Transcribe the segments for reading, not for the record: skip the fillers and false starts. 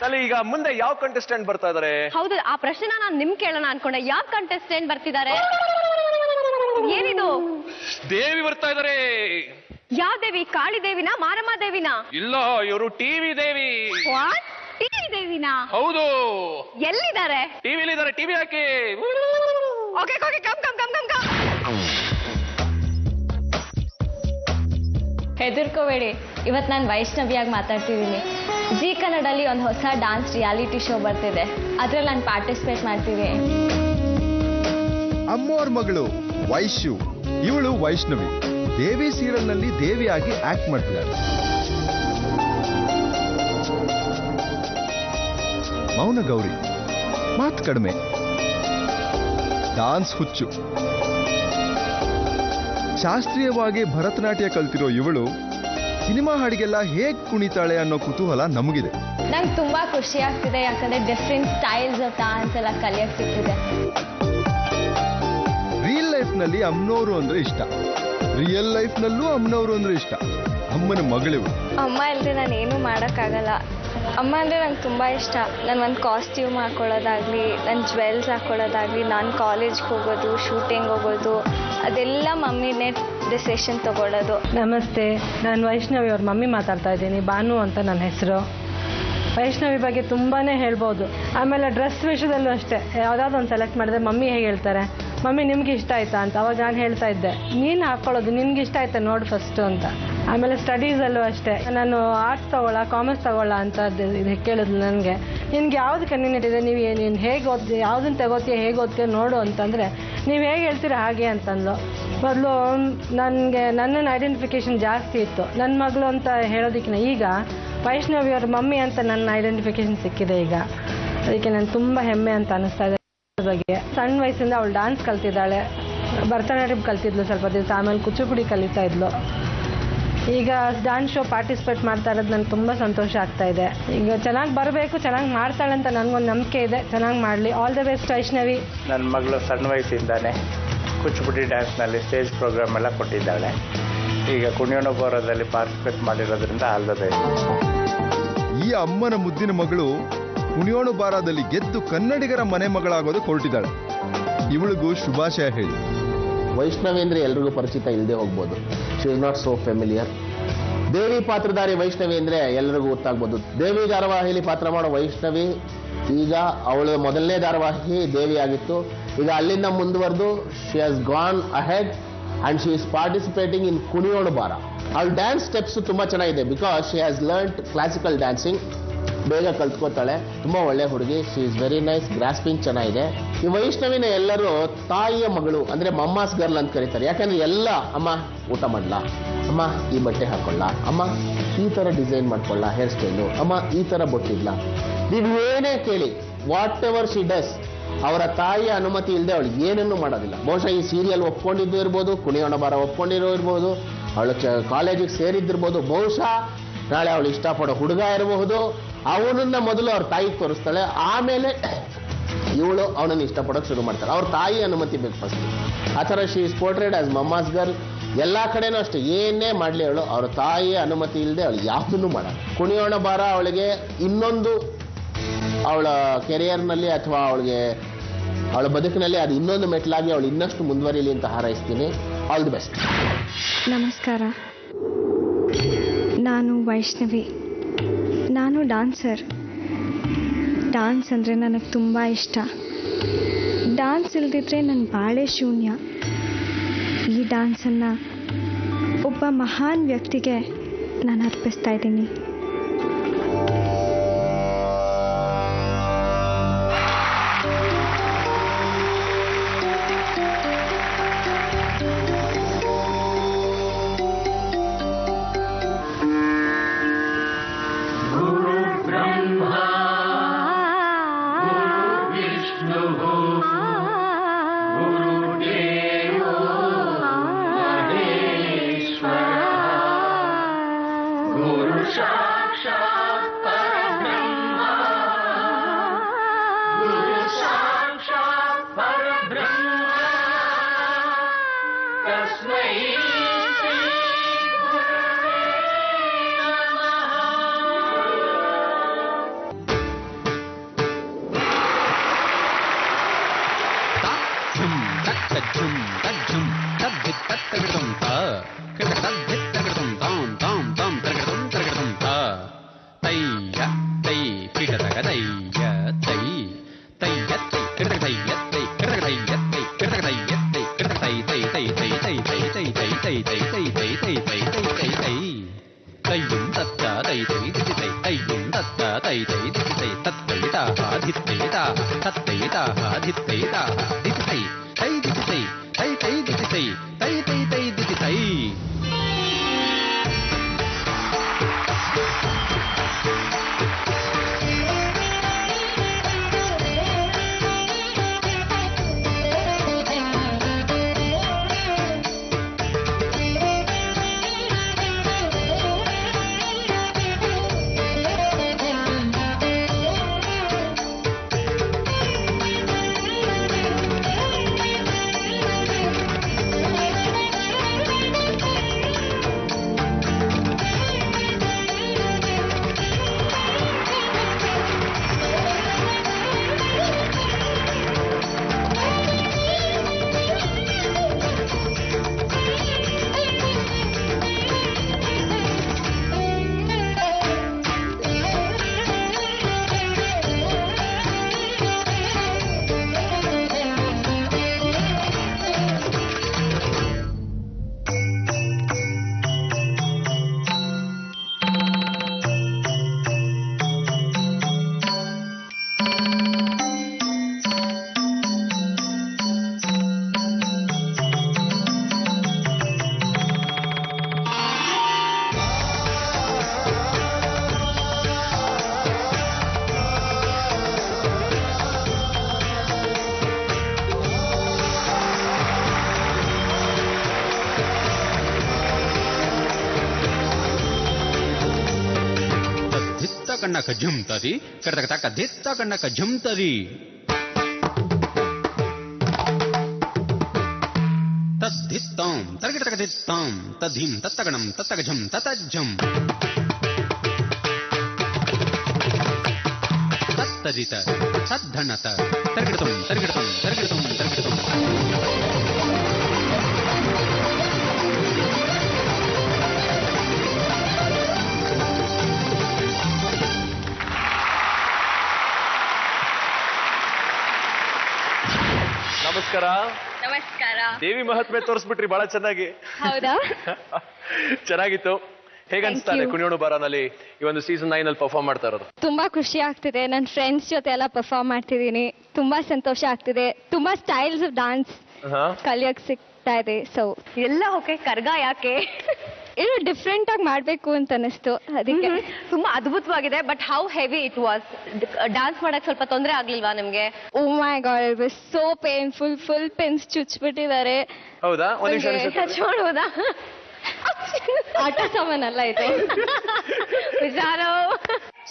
ಅಲ್ಲಿ ಈಗ ಮುಂದೆ ಯಾವ ಕಂಟೆಸ್ಟೆಂಟ್ ಬರ್ತಾ ಇದಾರೆ? ಹೌದು, ಆ ಪ್ರಶ್ನೆ ನಾನು ನಿಮ್ ಕೇಳೋಣ ಅನ್ಕೊಂಡೆ. ಯಾವ ಕಂಟೆಸ್ಟೆಂಟ್ ಬರ್ತಿದ್ದಾರೆ? ಏನಿದು? ದೇವಿ ಬರ್ತಾ ಇದಾರೆ. ಯಾವ ದೇವಿ? ಕಾಳಿ ದೇವಿನ, ಮಾರಮ್ಮ ದೇವಿನ? ಇಲ್ಲ, ಇವರು ಟಿವಿ ದೇವಿ. ಟಿವಿ ದೇವಿನ? ಹೌದು. ಎಲ್ಲಿದ್ದಾರೆ? ಟಿವಿಲಿ ಇದಾರೆ. ಟಿವಿ ಹಾಕಿ. Okay okay, come come come come come. ಹೆದರ್ಕೋಬೇಡಿ, ಇವತ್ತು ನಾನು ವೈಷ್ಣವಿಯಾಗಿ ಮಾತಾಡ್ತಿದ್ದೀನಿ. ಜಿ ಕನ್ನಡಲ್ಲಿ ಒಂದು ಹೊಸ ಡಾನ್ಸ್ ರಿಯಾಲಿಟಿ ಶೋ ಬರ್ತಿದೆ, ಅದ್ರಲ್ಲಿ ನಾನು ಪಾರ್ಟಿಸಿಪೇಟ್ ಮಾಡ್ತೀನಿ. ಅಮ್ಮೋರ್ ಮಗಳು ವೈಶ್ಯು, ಇವಳು ವೈಷ್ಣವಿ. ದೇವಿ ಸೀರಿಯಲ್ ನಲ್ಲಿ ದೇವಿಯಾಗಿ ಆಕ್ಟ್ ಮಾಡ್ತಿದ್ದಾಳೆ. ಮೌನ ಗೌರಿ, ಮಾತು ಕಡಿಮೆ, ಡಾನ್ಸ್ ಹುಚ್ಚು. ಶಾಸ್ತ್ರೀಯವಾಗಿ ಭರತನಾಟ್ಯ ಕಲ್ತಿರೋ ಇವಳು ಸಿನಿಮಾ ಹಾಡಿಗೆಲ್ಲ ಹೇಗ್ ಕುಣಿತಾಳೆ ಅನ್ನೋ ಕುತೂಹಲ ನಮಗಿದೆ. ನಂಗೆ ತುಂಬಾ ಖುಷಿ ಆಗ್ತಿದೆ, ಯಾಕಂದ್ರೆ ಡಿಫ್ರೆಂಟ್ ಸ್ಟೈಲ್ಸ್ ಆಫ್ ಡಾನ್ಸ್ ಎಲ್ಲ ಕಲಿಯಕ್ಕೆ ಸಿಗ್ತಿದೆ. ರಿಯಲ್ ಲೈಫ್ ನಲ್ಲಿ ಅಮ್ಮನವರು ಅಂದ್ರೆ ಇಷ್ಟ, ರಿಯಲ್ ಲೈಫ್ ನಲ್ಲೂ ಅಮ್ಮನವರು ಅಂದ್ರೆ ಇಷ್ಟ. ಅಮ್ಮನ ಮಗಳಿವು. ಅಮ್ಮ ಇಲ್ಲದೆ ನಾನು ಏನೂ ಮಾಡೋಕ್ಕಾಗಲ್ಲ. ಅಮ್ಮ ಅಂದರೆ ನಂಗೆ ತುಂಬ ಇಷ್ಟ. ನಾನು ಒಂದು ಕಾಸ್ಟ್ಯೂಮ್ ಹಾಕೊಳ್ಳೋದಾಗಲಿ, ನನ್ನ ಜ್ವೆಲ್ಸ್ ಹಾಕೊಳ್ಳೋದಾಗಲಿ, ನಾನು ಕಾಲೇಜ್ಗೆ ಹೋಗೋದು, ಶೂಟಿಂಗ್ ಹೋಗೋದು, ಅದೆಲ್ಲ ಮಮ್ಮಿನೇ ಡಿಸಿಷನ್ ತಗೊಳ್ಳೋದು. ನಮಸ್ತೆ, ನಾನು ವೈಷ್ಣವಿ ಅವ್ರ ಮಮ್ಮಿ ಮಾತಾಡ್ತಾ ಇದ್ದೀನಿ. ಭಾನು ಅಂತ ನನ್ನ ಹೆಸರು. ವೈಷ್ಣವಿ ಬಗ್ಗೆ ತುಂಬಾ ಹೇಳ್ಬೋದು. ಆಮೇಲೆ ಡ್ರೆಸ್ ವಿಷಯದಲ್ಲೂ ಅಷ್ಟೇ, ಯಾವುದಾದ್ರು ಒಂದು ಸೆಲೆಕ್ಟ್ ಮಾಡಿದ್ರೆ ಮಮ್ಮಿ ಹೇಗೆ ಹೇಳ್ತಾರೆ, ಮಮ್ಮಿ ನಿಮ್ಗೆ ಇಷ್ಟ ಆಯ್ತಾ ಅಂತ. ಅವಾಗ ನಾನು ಹೇಳ್ತಾ ಇದ್ದೆ, ನೀನು ಹಾಕ್ಕೊಳ್ಳೋದು ನಿನ್ಗೆ ಇಷ್ಟ ಆಯ್ತಾ ನೋಡು ಫಸ್ಟು ಅಂತ. ಆಮೇಲೆ ಸ್ಟಡೀಸಲ್ಲೂ ಅಷ್ಟೇ, ನಾನು ಆರ್ಟ್ಸ್ ತಗೊಳ್ಳ ಕಾಮರ್ಸ್ ತಗೊಳ್ಳ ಅಂತ ಇದು ಕೇಳಿದ್ಲು ನನಗೆ. ನಿನ್ಗೆ ಯಾವ್ದು ಕನ್ವೀನಿಯಂಟ್ ಇದೆ, ನೀನು ಹೇಗೆ ಓದ್ತೀಯ, ಯಾವುದನ್ನು ತಗೋತೀಯ, ಹೇಗೆ ಓದ್ತೀಯ ನೋಡು ಅಂತಂದರೆ ನೀವು ಹೇಗೆ ಹೇಳ್ತೀರ ಹಾಗೆ ಅಂತಂದ್ಲು. ಮೊದಲು ನನ್ನನ್ನು ಐಡೆಂಟಿಫಿಕೇಷನ್ ಜಾಸ್ತಿ ಇತ್ತು, ನನ್ನ ಮಗಳು ಅಂತ ಹೇಳೋದಕ್ಕಿಂತ ಈಗ ವೈಷ್ಣವಿ ಅವ್ರ ಮಮ್ಮಿ ಅಂತ ನನ್ನ ಐಡೆಂಟಿಫಿಕೇಷನ್ ಸಿಕ್ಕಿದೆ ಈಗ. ಅದಕ್ಕೆ ನಾನು ತುಂಬ ಹೆಮ್ಮೆ ಅಂತ ಅನ್ನಿಸ್ತಾ ಇದೆ ಬಗ್ಗೆ. ಸಣ್ಣ ವಯಸ್ಸಿಂದ ಅವಳು ಡಾನ್ಸ್ ಕಲ್ತಿದ್ದಾಳೆ, ಭರತನಾಟ್ಯ ಕಲ್ತಿದ್ಲು ಸ್ವಲ್ಪ ದಿವಸ, ಆಮೇಲೆ ಕುಚ್ಚುಪುಡಿ ಕಲಿತಾ ಇದ್ಲು. ಈಗ ಡ್ಯಾನ್ಸ್ ಶೋ ಪಾರ್ಟಿಸಿಪೇಟ್ ಮಾಡ್ತಾ ಇರೋದು ನನಗೆ ತುಂಬ ಸಂತೋಷ ಆಗ್ತಾ ಇದೆ. ಈಗ ಚೆನ್ನಾಗಿ ಬರಬೇಕು, ಚೆನ್ನಾಗಿ ಮಾಡ್ತಾಳೆ ಅಂತ ನನಗೊಂದು ನಂಬಿಕೆ ಇದೆ. ಚೆನ್ನಾಗಿ ಮಾಡಲಿ. All the best Vaishnavi. ನನ್ನ ಮಗಳು ಸಣ್ಣ ವಯಸ್ಸಿಂದಾನೆ ಕುಚ್ಚುಪುಡಿ ಡ್ಯಾನ್ಸ್ನಲ್ಲಿ ಸ್ಟೇಜ್ ಪ್ರೋಗ್ರಾಮ್ ಎಲ್ಲ ಕೊಟ್ಟಿದ್ದಾಳೆ. ಈಗ ಕುಣಿಯೋಣ ಬೋರದಲ್ಲಿ ಪಾರ್ಟಿಸಿಪೇಟ್ ಮಾಡಿರೋದ್ರಿಂದ ಆಲ್ ದ ಬೆಸ್ಟ್. ಈ ಅಮ್ಮನ ಮುದ್ದಿನ ಮಗಳು ಕುಣಿಯೋಣ ಬಾರದಲ್ಲಿ ಗೆದ್ದು ಕನ್ನಡಿಗರ ಮನೆ ಮಗಳಾಗೋದು ಹೊರಟಿದ್ದಾಳೆ. ಇವಳಿಗೂ ಶುಭಾಶಯ ಹೇಳಿ. ವೈಷ್ಣವಿ ಅಂದರೆ ಎಲ್ರಿಗೂ ಪರಿಚಿತ ಇಲ್ಲದೆ ಹೋಗ್ಬೋದು. She is not so familiar. ದೇವಿ ಪಾತ್ರಧಾರಿ ವೈಷ್ಣವಿ ಅಂದರೆ ಎಲ್ಲರಿಗೂ ಗೊತ್ತಾಗ್ಬೋದು. ದೇವಿ ಧಾರಾವಾಹಿಲಿ ಪಾತ್ರ ಮಾಡೋ ವೈಷ್ಣವಿ ಈಗ ಅವಳ ಮೊದಲನೇ ಧಾರಾವಾಹಿ ದೇವಿ ಆಗಿತ್ತು. ಈಗ ಅಲ್ಲಿಂದ ಮುಂದುವರೆದು she has gone ahead and she is participating in Kuniyona Baara. ಅವಳ ಡ್ಯಾನ್ಸ್ ಸ್ಟೆಪ್ಸ್ ತುಂಬ ಚೆನ್ನಾಗಿದೆ, because she has learned classical dancing. ಬೇಗ ಕಲ್ತ್ಕೋತಾಳೆ. ತುಂಬ ಒಳ್ಳೆ ಹುಡುಗಿ. She is very nice. Grasping ಚೆನ್ನಾಗಿದೆ. ಈ ವೈಷ್ಣವಿನ ಎಲ್ಲರೂ ತಾಯಿಯ ಮಗಳು ಅಂದರೆ ಮಮ್ಮಾಸ್ ಗರ್ಲ್ ಅಂತ ಕರೀತಾರೆ. ಯಾಕಂದ್ರೆ ಎಲ್ಲ ಅಮ್ಮ ಊಟ ಮಾಡಲ್ಲ, ಅಮ್ಮ ಈ ಬಟ್ಟೆ ಹಾಕೊಳ್ಳ, ಅಮ್ಮ ಈ ಥರ ಡಿಸೈನ್ ಮಾಡ್ಕೊಳ್ಳ ಹೇರ್ ಸ್ಟೈಲು, ಅಮ್ಮ ಈ ಥರ ಬೊಟ್ಟಿಲ್ಲ, ನೀವು ಏನೇ ಕೇಳಿ ವಾಟ್ ಎವರ್ ಶಿ ಡಸ್ ಅವರ ತಾಯಿಯ ಅನುಮತಿ ಇಲ್ಲದೆ ಅವಳು ಏನನ್ನೂ ಮಾಡೋದಿಲ್ಲ. ಬಹುಶಃ ಈ ಸೀರಿಯಲ್ ಒಪ್ಕೊಂಡಿದ್ದು ಇರ್ಬೋದು, ಕುಣಿಯೋಣ ಬಾರ ಒಪ್ಕೊಂಡಿರೋ ಇರ್ಬೋದು, ಅವಳು ಕಾಲೇಜಿಗೆ ಸೇರಿದ್ದಿರ್ಬೋದು, ಬಹುಶಃ ನಾಳೆ ಅವಳು ಇಷ್ಟಪಡೋ ಹುಡುಗ ಇರಬಹುದು. ಅವನನ್ನ ಮೊದಲು ಅವ್ರ ತಾಯಿಗೆ ತೋರಿಸ್ತಾಳೆ, ಆಮೇಲೆ ಇವಳು ಅವನನ್ನು ಇಷ್ಟಪಡೋಕೆ ಶುರು ಮಾಡ್ತಾಳೆ. ಅವ್ರ ತಾಯಿ ಅನುಮತಿ ಬೇಕು ಫಸ್ಟ್. ಆ ಥರ she is portrayed as mamma's girl. ಎಲ್ಲ ಕಡೆನೂ ಅಷ್ಟೇ, ಏನೇ ಮಾಡಲಿ ಅವಳು ಅವ್ರ ತಾಯಿಯ ಅನುಮತಿ ಇಲ್ಲದೆ ಅವಳು ಯಾವುದನ್ನು ಮಾಡಲ್ಲ. ಕುಣಿಯೋಣ ಬಾರ ಅವಳಿಗೆ ಇನ್ನೊಂದು ಅವಳ ಕೆರಿಯರ್ನಲ್ಲಿ ಅಥವಾ ಅವಳ ಬದುಕಿನಲ್ಲಿ ಅದು ಇನ್ನೊಂದು ಮೆಟ್ಲಾಗಿ ಅವಳು ಇನ್ನಷ್ಟು ಮುಂದುವರಿಲಿ ಅಂತ ಹಾರೈಸ್ತೀನಿ. All the best. ನಮಸ್ಕಾರ, ನಾನು ವೈಷ್ಣವಿ. ನಾನು ಡಾನ್ಸರ್. ಡಾನ್ಸ್ ಅಂದರೆ ನನಗೆ ತುಂಬ ಇಷ್ಟ. ಡಾನ್ಸ್ ಇಲ್ದಿದ್ರೆ ನನ್ನ ಬಾಳೆ ಶೂನ್ಯ. ಈ ಡಾನ್ಸನ್ನು ಒಬ್ಬ ಮಹಾನ್ ವ್ಯಕ್ತಿಗೆ ನಾನು ಅರ್ಪಿಸ್ತಾ ಇದ್ದೀನಿ. ತಯ್ಯಂ ತತ್ತ ತೈ ತೈ ದಿತಿ ತೈ ತಯ್ಯಂ ತತ್ತ ತೈ ತೈ ದಿತಿ ತೈ ತತ್ತೈತಾಹ ಧಿತ್ತೈತಾಹ ತತ್ತೈತಾಹ ಧಿತ್ತೈತಾಹ ದಿತಿ ತೈ ತೈ ದಿತಿ ತೈ ತೈ ತೈ ದಿತಿ ತೈ ತೈ ತೈ ತೈ ದಿತಿ ತೈ. ಕಣ್ಣಕ ಝುಮ್ತರಿ ಕಡತಕ ತಕ ದಿತ್ತ ಕಣ್ಣಕ ಝುಮ್ತರಿ ತದ್ದಿತ್ತಾಂ ತರಗಿಡತಕ ದಿತ್ತಾಂ ತದ್ಧಿಂ ತತ್ತಗಣಂ ತತ್ತಕ ಝಂ ತತಜ್ಜಂ ತತ್ತದಿತ ತದ್ಧನತ ತರಗಿಡತಂ ತರಗಿಡತಂ ತರಗಿಡತಂ ತರಗಿಡತಂ. ನಮಸ್ಕಾರ. ನಮಸ್ಕಾರ. ದೇವಿ ಮಹಾತ್ಮೆ ತೋರಿಸ್ಬಿಟ್ರಿ ಬಹಳ ಚೆನ್ನಾಗಿ. ಹೌದಾ? ಚೆನ್ನಾಗಿತ್ತು. ಹೇಗೆ ಅನ್ಸ್ತಾರೆ ಕುಣಿಯೋಣ ಬಾರನಲ್ಲಿ ಈ ಒಂದು ಸೀಸನ್ 9 ಅಲ್ಲಿ ಪರ್ಫಾರ್ಮ್ ಮಾಡ್ತಾ ಇರೋದು? ತುಂಬಾ ಖುಷಿ ಆಗ್ತಿದೆ. ನನ್ನ ಫ್ರೆಂಡ್ಸ್ ಜೊತೆ ಎಲ್ಲ ಪರ್ಫಾರ್ಮ್ ಮಾಡ್ತಿದ್ದೀನಿ. ತುಂಬಾ ಸಂತೋಷ ಆಗ್ತಿದೆ. ತುಂಬಾ ಸ್ಟೈಲ್ಸ್ ಆಫ್ ಡಾನ್ಸ್ ಕಲಿಯಕ್ ಸಿಗ್ತಾ ಇದೆ. ಸೊ ಎಲ್ಲ ಓಕೆ, ಕರ್ಗ ಯಾಕೆ? ಇದು ಡಿಫ್ರೆಂಟ್ ಆಗಿ ಮಾಡ್ಬೇಕು ಅಂತ ಅನಿಸ್ತು, ಅದಕ್ಕೆ. ತುಂಬಾ ಅದ್ಭುತವಾಗಿದೆ. But how heavy it was? Dance ಮಾಡಕ್ ಸ್ವಲ್ಪ ತೊಂದರೆ ಆಗ್ಲಿಲ್ವಾ ನಿಮ್ಗೆ? Oh my god, it was so painful. Full pins ಚುಚ್ಬಿಟ್ಟಿದ್ದಾರೆ. ಹೌದಾ? ಹಚ್ಕೊಳ್ಬೋದಾ? ಆಟ ಸಾಮಾನಲ್ಲ ಇದು. ಹುಷಾರು.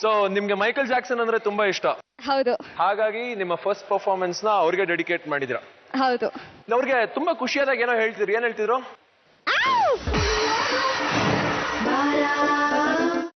ಸೊ ನಿಮ್ಗೆ ಮೈಕಲ್ ಜಾಕ್ಸನ್ ಅಂದ್ರೆ ತುಂಬಾ ಇಷ್ಟ? ಹೌದು. ಹಾಗಾಗಿ ನಿಮ್ಮ ಫಸ್ಟ್ ಪರ್ಫಾರ್ಮೆನ್ಸ್ ನ ಅವ್ರಿಗೆ ಡೆಡಿಕೇಟ್ ಮಾಡಿದ್ರ? ಹೌದು. ಅವ್ರಿಗೆ ತುಂಬಾ ಖುಷಿಯಾದಾಗ ಏನೋ ಹೇಳ್ತಿದ್ರು. ಏನ್ ಹೇಳ್ತಿದ್ರು?